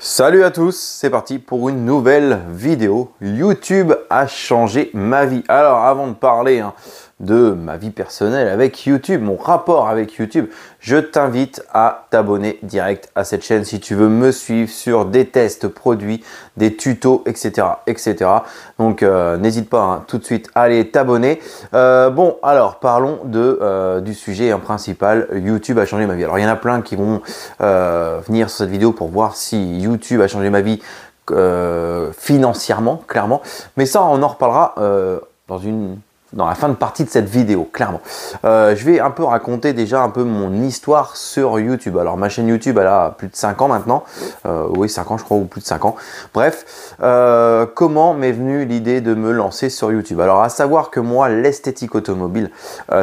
Salut à tous, c'est parti pour une nouvelle vidéo. YouTube a changé ma vie. Alors avant de parler de ma vie personnelle avec YouTube, mon rapport avec YouTube, je t'invite à t'abonner direct à cette chaîne si tu veux me suivre sur des tests produits, des tutos, etc. etc. Donc n'hésite pas tout de suite à aller t'abonner. Bon, alors parlons du sujet principal. YouTube a changé ma vie. Alors il y en a plein qui vont venir sur cette vidéo pour voir si YouTube a changé ma vie financièrement, clairement. Mais ça, on en reparlera dans la fin de partie de cette vidéo, clairement. Je vais un peu raconter déjà un peu mon histoire sur YouTube. Alors ma chaîne YouTube, elle a plus de 5 ans maintenant. Oui, 5 ans je crois, ou plus de 5 ans. Bref, comment m'est venue l'idée de me lancer sur YouTube? Alors à savoir que moi, l'esthétique automobile,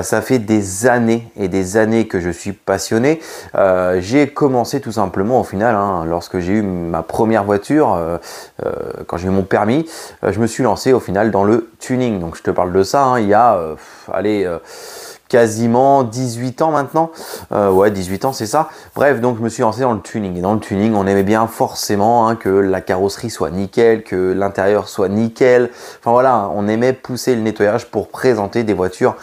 ça fait des années et des années que je suis passionné. J'ai commencé tout simplement au final, lorsque j'ai eu ma première voiture, quand j'ai eu mon permis, je me suis lancé au final dans le tuning. Donc je te parle de ça, il y a quasiment 18 ans maintenant. Ouais, 18 ans, c'est ça. Bref, donc je me suis lancé dans le tuning. Et dans le tuning, on aimait bien forcément que la carrosserie soit nickel, que l'intérieur soit nickel. Enfin voilà, on aimait pousser le nettoyage pour présenter des voitures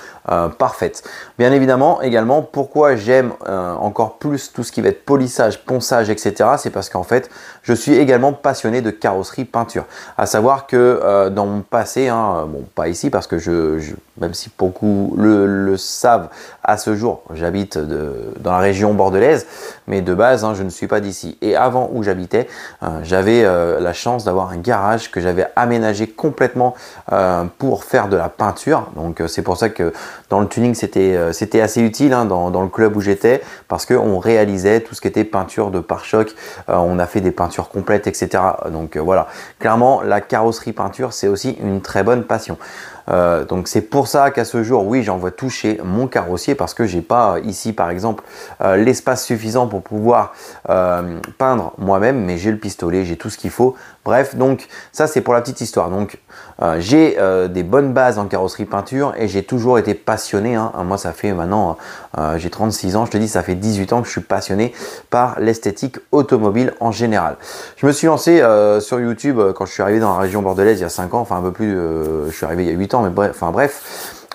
parfaites. Bien évidemment, également, pourquoi j'aime encore plus tout ce qui va être polissage, ponçage, etc. C'est parce qu'en fait, je suis également passionné de carrosserie peinture. À savoir que dans mon passé, bon, pas ici parce que même si beaucoup le savent à ce jour, j'habite dans la région bordelaise, mais de base, je ne suis pas d'ici. Et avant où j'habitais, j'avais la chance d'avoir un garage que j'avais aménagé complètement pour faire de la peinture. Donc c'est pour ça que dans le tuning, c'était assez utile dans le club où j'étais, parce qu'on réalisait tout ce qui était peinture de pare-choc. On a fait des peintures complètes, etc. Donc voilà, clairement, la carrosserie peinture, c'est aussi une très bonne passion. Donc c'est pour ça qu'à ce jour, oui, j'envoie toucher mon carrossier parce que j'ai pas ici par exemple l'espace suffisant pour pouvoir peindre moi-même, mais j'ai le pistolet, j'ai tout ce qu'il faut. Bref, donc ça c'est pour la petite histoire. Donc j'ai des bonnes bases en carrosserie peinture et j'ai toujours été passionné. Moi ça fait maintenant, j'ai 36 ans, je te dis ça fait 18 ans que je suis passionné par l'esthétique automobile en général. Je me suis lancé sur YouTube quand je suis arrivé dans la région bordelaise il y a 5 ans, enfin un peu plus, je suis arrivé il y a 8 ans, mais bref.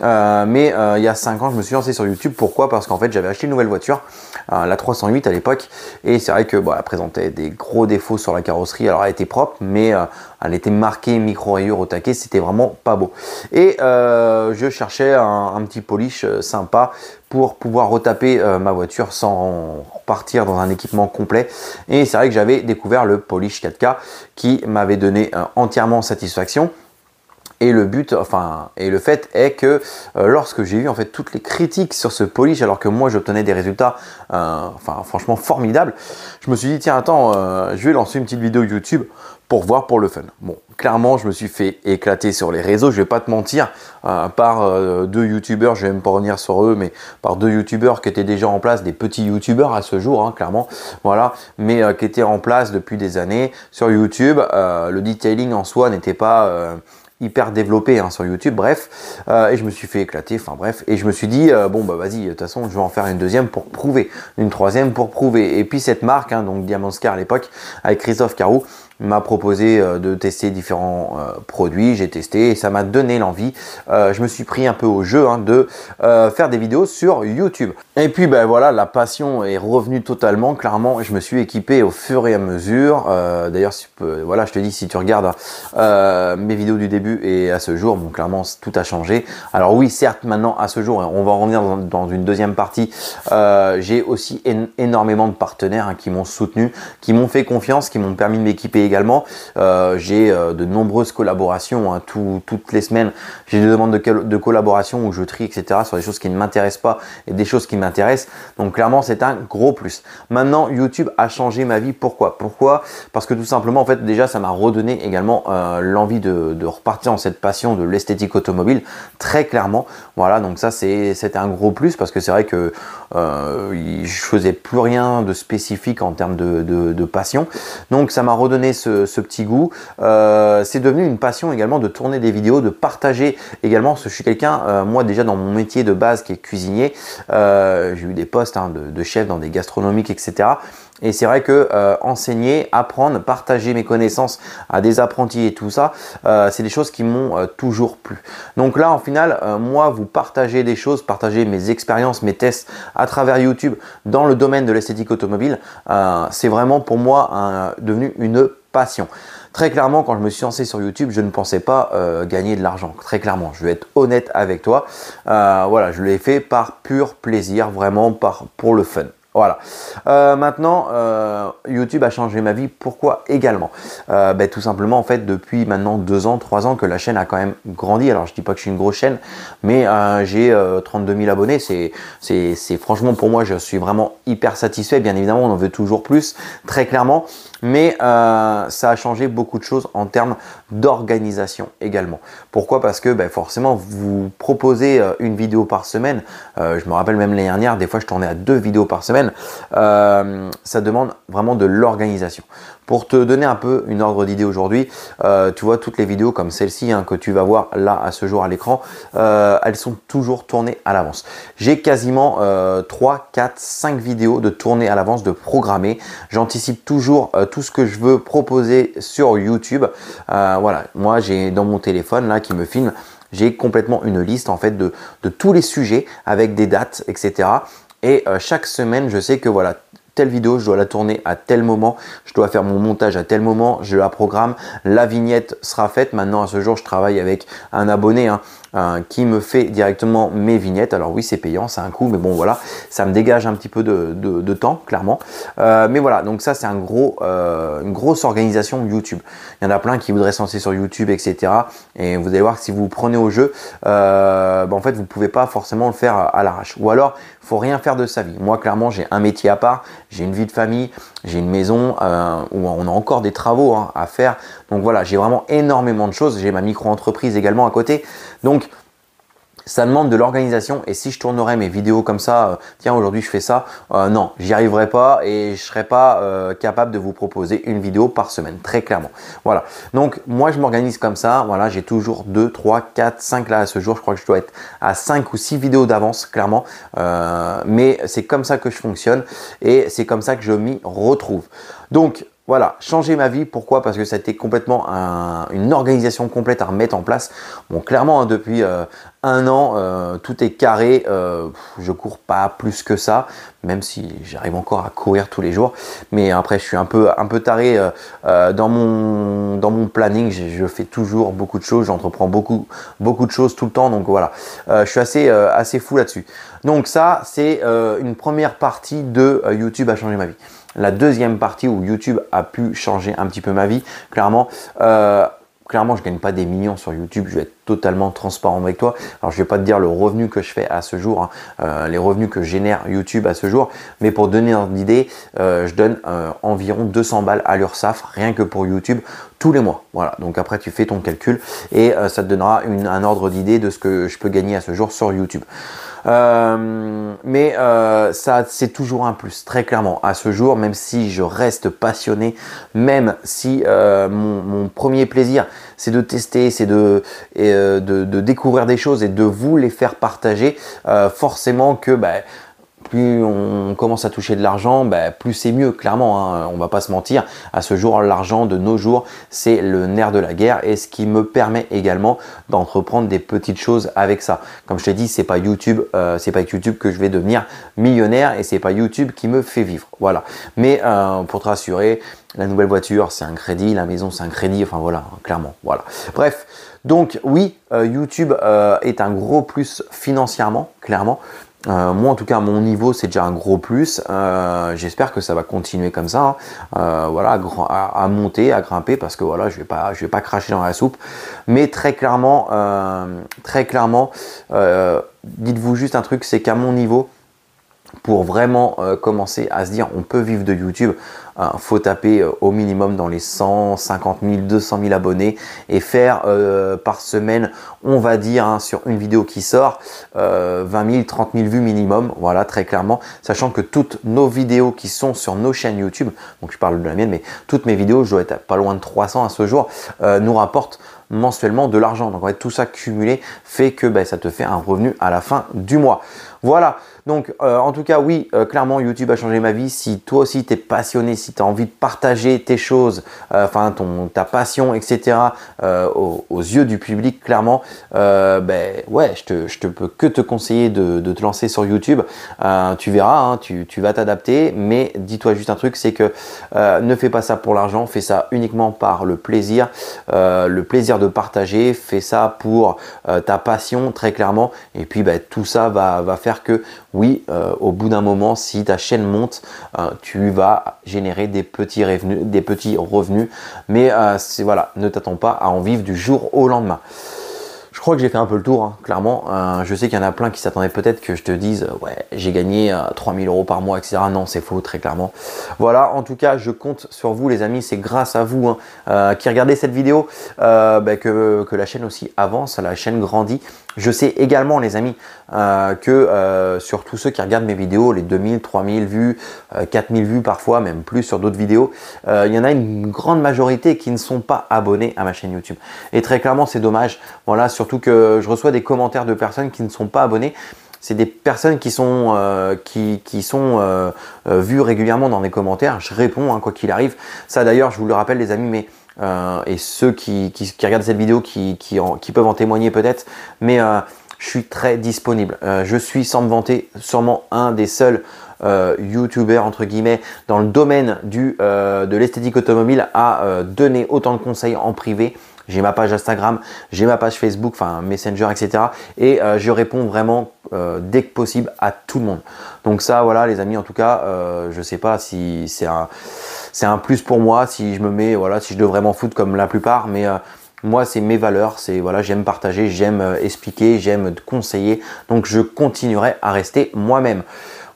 Il y a 5 ans, je me suis lancé sur YouTube. Pourquoi? Parce qu'en fait, j'avais acheté une nouvelle voiture, la 308 à l'époque, et c'est vrai que elle présentait des gros défauts sur la carrosserie. Alors, elle était propre, mais elle était marquée micro-rayures au taquet, c'était vraiment pas beau. Et je cherchais un petit polish sympa pour pouvoir retaper ma voiture sans repartir dans un équipement complet. Et c'est vrai que j'avais découvert le polish 4K qui m'avait donné entièrement satisfaction. Et le but, et le fait est que lorsque j'ai vu en fait toutes les critiques sur ce polish, alors que moi j'obtenais des résultats franchement formidables, je me suis dit tiens attends, je vais lancer une petite vidéo YouTube pour voir pour le fun. Bon, clairement je me suis fait éclater sur les réseaux, je vais pas te mentir, par deux youtubeurs, je vais même pas revenir sur eux, mais par deux youtubeurs qui étaient déjà en place, des petits youtubeurs à ce jour, clairement, voilà, mais qui étaient en place depuis des années sur YouTube. Le detailing en soi n'était pas hyper développé sur YouTube, bref, et je me suis fait éclater, et je me suis dit bon bah vas-y, de toute façon je vais en faire une deuxième pour prouver, une troisième pour prouver. Et puis cette marque, donc Diamond Scar à l'époque, avec Christophe Carou, m'a proposé de tester différents produits. J'ai testé et ça m'a donné l'envie. Je me suis pris un peu au jeu de faire des vidéos sur YouTube. Et puis voilà, la passion est revenue totalement, clairement. Je me suis équipé au fur et à mesure. D'ailleurs, voilà, je te dis, si tu regardes mes vidéos du début et à ce jour, bon, clairement, tout a changé. Alors oui, certes, maintenant, à ce jour, on va en revenir dans une deuxième partie. J'ai aussi énormément de partenaires qui m'ont soutenu, qui m'ont fait confiance, qui m'ont permis de m'équiper également. J'ai de nombreuses collaborations toutes les semaines. J'ai des demandes de collaboration où je trie, etc. sur des choses qui ne m'intéressent pas et des choses qui m'intéressent. Donc clairement, c'est un gros plus. Maintenant, YouTube a changé ma vie. Pourquoi? Parce que tout simplement, en fait, déjà, ça m'a redonné également l'envie de repartir dans cette passion de l'esthétique automobile, très clairement. Voilà, donc ça, c'était un gros plus parce que c'est vrai que je faisais plus rien de spécifique en termes de passion. Donc ça m'a redonné ce petit goût. C'est devenu une passion également de tourner des vidéos, de partager également. Parce que je suis quelqu'un, moi déjà dans mon métier de base qui est cuisinier, j'ai eu des postes de chef dans des gastronomiques, etc. Et c'est vrai que enseigner, apprendre, partager mes connaissances à des apprentis et tout ça, c'est des choses qui m'ont toujours plu. Donc là, en final, moi, vous partagez des choses, partager mes expériences, mes tests à travers YouTube dans le domaine de l'esthétique automobile, c'est vraiment pour moi devenu une passion. Très clairement, quand je me suis lancé sur YouTube, je ne pensais pas gagner de l'argent. Très clairement, je vais être honnête avec toi. Voilà, je l'ai fait par pur plaisir, vraiment pour le fun. Voilà. Maintenant, YouTube a changé ma vie. Pourquoi également? Tout simplement, en fait, depuis maintenant 2 ans, 3 ans que la chaîne a quand même grandi. Alors, je dis pas que je suis une grosse chaîne, mais j'ai 32 000 abonnés. C'est franchement pour moi, je suis vraiment hyper satisfait. Bien évidemment, on en veut toujours plus, très clairement. Mais ça a changé beaucoup de choses en termes d'organisation également. Pourquoi? Parce que forcément, vous proposez une vidéo par semaine. Je me rappelle même l'année dernière, des fois je tournais à 2 vidéos par semaine. Ça demande vraiment de l'organisation. Pour te donner un peu une ordre d'idée aujourd'hui, tu vois toutes les vidéos comme celle-ci que tu vas voir là à ce jour à l'écran, elles sont toujours tournées à l'avance. J'ai quasiment 3, 4, 5 vidéos de tournées à l'avance, de programmer. J'anticipe toujours tout ce que je veux proposer sur YouTube. Voilà, moi j'ai dans mon téléphone là qui me filme, j'ai complètement une liste en fait de tous les sujets avec des dates, etc. Et chaque semaine, je sais que voilà, telle vidéo, je dois la tourner à tel moment, je dois faire mon montage à tel moment, je la programme, la vignette sera faite. Maintenant, à ce jour, je travaille avec un abonné qui me fait directement mes vignettes. Alors oui, c'est payant, c'est un coût, mais bon voilà, ça me dégage un petit peu de temps, clairement. Mais voilà, donc ça, c'est une grosse organisation YouTube. Il y en a plein qui voudraient se lancer sur YouTube, etc. Et vous allez voir que si vous vous prenez au jeu, en fait, vous ne pouvez pas forcément le faire à l'arrache. Ou alors, il faut rien faire de sa vie. Moi, clairement, j'ai un métier à part, j'ai une vie de famille, j'ai une maison où on a encore des travaux à faire. Donc voilà, j'ai vraiment énormément de choses. J'ai ma micro-entreprise également à côté. Donc, ça demande de l'organisation. Et si je tournerais mes vidéos comme ça, tiens, aujourd'hui je fais ça, non, j'y arriverai pas et je serai pas capable de vous proposer une vidéo par semaine, très clairement. Voilà. Donc, moi, je m'organise comme ça. Voilà, j'ai toujours 2, 3, 4, 5 là à ce jour. Je crois que je dois être à 5 ou 6 vidéos d'avance, clairement. Mais c'est comme ça que je fonctionne et c'est comme ça que je m'y retrouve. Donc, voilà, changer ma vie. Pourquoi? Parce que ça a été complètement une organisation complète à remettre en place. Bon, clairement, depuis 1 an, tout est carré. Je cours pas plus que ça, même si j'arrive encore à courir tous les jours. Mais après, je suis un peu taré dans mon planning. Je fais toujours beaucoup de choses. J'entreprends beaucoup de choses tout le temps. Donc voilà, je suis assez fou là-dessus. Donc ça, c'est une première partie de YouTube a changé ma vie. La deuxième partie où YouTube a pu changer un petit peu ma vie, clairement, je gagne pas des millions sur YouTube, je vais être totalement transparent avec toi. Alors, je vais pas te dire le revenu que je fais à ce jour, les revenus que génère YouTube à ce jour, mais pour donner une idée, je donne environ 200 balles à l'URSSAF, rien que pour YouTube, tous les mois. Voilà, donc après, tu fais ton calcul et ça te donnera un ordre d'idée de ce que je peux gagner à ce jour sur YouTube. Mais ça, c'est toujours un plus, très clairement. À ce jour, même si je reste passionné, même si mon premier plaisir, c'est de tester, c'est de découvrir des choses et de vous les faire partager, forcément que plus on commence à toucher de l'argent, plus c'est mieux, clairement, on va pas se mentir. À ce jour, l'argent de nos jours, c'est le nerf de la guerre et ce qui me permet également d'entreprendre des petites choses avec ça. Comme je t'ai dit, c'est pas YouTube, c'est pas avec YouTube que je vais devenir millionnaire et c'est pas YouTube qui me fait vivre. Voilà. Mais pour te rassurer, la nouvelle voiture, c'est un crédit, la maison, c'est un crédit, enfin voilà, clairement. Voilà. Bref, donc oui, YouTube est un gros plus financièrement, clairement. Moi en tout cas à mon niveau c'est déjà un gros plus, j'espère que ça va continuer comme ça, voilà, à monter, à grimper, parce que voilà, je vais pas cracher dans la soupe, mais très clairement, dites-vous juste un truc, c'est qu'à mon niveau, pour vraiment commencer à se dire on peut vivre de YouTube, faut taper au minimum dans les 150 000, 200 000 abonnés et faire par semaine, on va dire sur une vidéo qui sort, 20 000, 30 000 vues minimum, voilà, très clairement, sachant que toutes nos vidéos qui sont sur nos chaînes YouTube, donc je parle de la mienne, mais toutes mes vidéos, je dois être pas loin de 300 à ce jour, nous rapportent mensuellement de l'argent. Donc en fait, tout ça cumulé fait que ça te fait un revenu à la fin du mois. Voilà, donc en tout cas oui, clairement YouTube a changé ma vie. Si toi aussi tu es passionné, si tu as envie de partager tes choses, ta passion, etc. Aux yeux du public, clairement, ouais, je te peux que te conseiller de te lancer sur YouTube. Tu verras, hein, tu vas t'adapter, mais dis-toi juste un truc, c'est que ne fais pas ça pour l'argent, fais ça uniquement par le plaisir de partager, fais ça pour ta passion très clairement, et puis tout ça va faire que oui, au bout d'un moment, si ta chaîne monte, tu vas générer des petits revenus, mais voilà, ne t'attends pas à en vivre du jour au lendemain. Je crois que j'ai fait un peu le tour, hein, clairement. Je sais qu'il y en a plein qui s'attendaient peut-être que je te dise ouais, j'ai gagné 3000 € par mois, etc. Non, c'est faux, très clairement. Voilà, en tout cas, je compte sur vous, les amis. C'est grâce à vous qui regardez cette vidéo que la chaîne aussi avance, la chaîne grandit. Je sais également, les amis, que sur tous ceux qui regardent mes vidéos, les 2000, 3000 vues, 4000 vues parfois, même plus sur d'autres vidéos, il y en a une grande majorité qui ne sont pas abonnés à ma chaîne YouTube. Et très clairement, c'est dommage. Voilà, surtout que je reçois des commentaires de personnes qui ne sont pas abonnées. C'est des personnes qui sont vues régulièrement dans les commentaires. Je réponds, hein, quoi qu'il arrive. Ça d'ailleurs, je vous le rappelle, les amis, mais et ceux qui regardent cette vidéo qui peuvent en témoigner peut-être, mais je suis très disponible. Je suis, sans me vanter, sûrement un des seuls youtubeurs entre guillemets dans le domaine de l'esthétique automobile à donner autant de conseils en privé. J'ai ma page Instagram, j'ai ma page Facebook, enfin Messenger, etc. Et je réponds vraiment dès que possible à tout le monde. Donc ça, voilà les amis, en tout cas, je sais pas si c'est un plus pour moi, si je me mets, voilà, si je devrais m'en foutre comme la plupart, mais moi c'est mes valeurs, c'est voilà, j'aime partager, j'aime expliquer, j'aime conseiller, donc je continuerai à rester moi-même.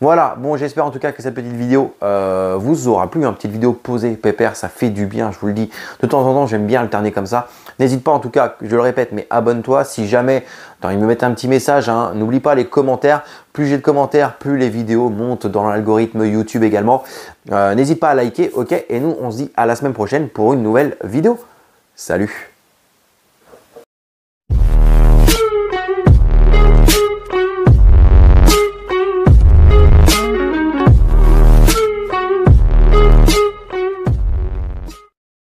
Voilà, bon, j'espère en tout cas que cette petite vidéo vous aura plu. Une petite vidéo posée, pépère, ça fait du bien, je vous le dis. De temps en temps, j'aime bien alterner comme ça. N'hésite pas en tout cas, je le répète, mais abonne-toi. Si jamais tu as envie de me mettre un petit message, hein, n'oublie pas les commentaires. Plus j'ai de commentaires, plus les vidéos montent dans l'algorithme YouTube également. N'hésite pas à liker, ok? Et nous, on se dit à la semaine prochaine pour une nouvelle vidéo. Salut!